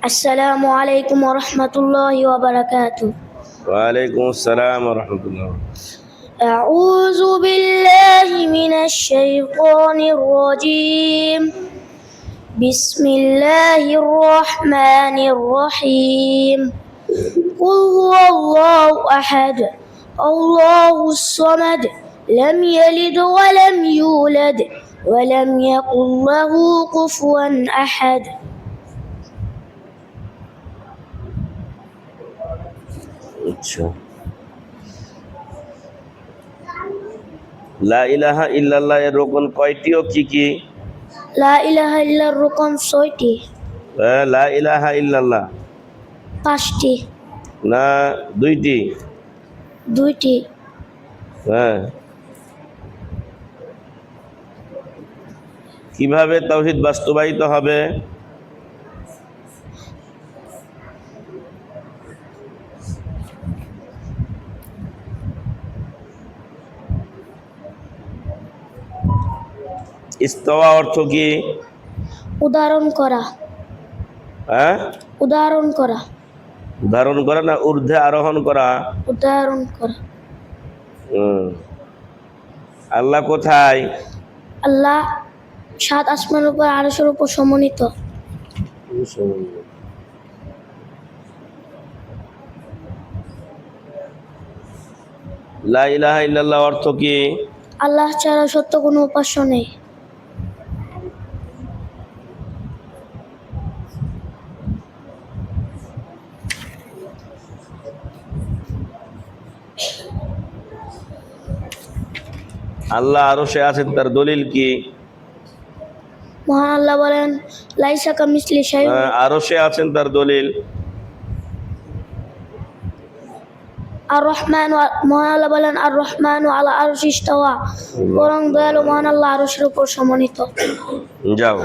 আসসালামু আলাইকুম ওয়া রাহমাতুল্লাহি ওয়া বারাকাতুহু। ওয়া আলাইকুম আসসালাম ওয়া রাহমাতুল্লাহ। আউযু বিল্লাহি মিনাশ শাইতানির রাজীম। বিসমিল্লাহির রহমানির রহিম। কুল হুয়াল্লাহু আহাদ, আল্লাহুস সামাদ, লাম ইয়ালিদ ওয়া লাম ইউলাদ ওয়া লাম ইয়াকুল লাহু কুফুয়ান আহাদ। আচ্ছা, লা ইলাহা ইল্লাল্লাহ এর রোকন কয়টি ও কি কি? লা ইলাহা ইল্লার রোকন ৬টি। লা ইলাহা ইল্লাল্লাহ ৫টি। না 2টি? 2টি। হ্যাঁ। কিভাবে তাওহীদ বাস্তবায়িত হবে? ইস্তাওয়া অর্থ কি? উদাহরণ করা। হ্যাঁ, উদাহরণ করা। ধারণ করা না ঊর্ধ্বে আরোহণ করা? উদাহরণ করা। আল্লাহ কোথায়? আল্লাহ ৭ আসমানের উপর আরশের উপর সমন্বিত। লা ইলাহা ইল্লাল্লাহ অর্থ কি? আল্লাহ ছাড়া সত্য কোনো উপাস্য নেই। আল্লাহ আরশে আছেন, তার দলিল কি? মহান আল্লাহ বলেন, লাইসা কামিসলি শাইউন। আরশে আছেন, তার দলিল? আর রহমান, মহান আল্লাহ বলেন, আর রহমান আলা আরশি ইস্তাওয়া, বরং দয়ালু মহান আল্লাহ আরশের উপর সমন্বিত। যাও।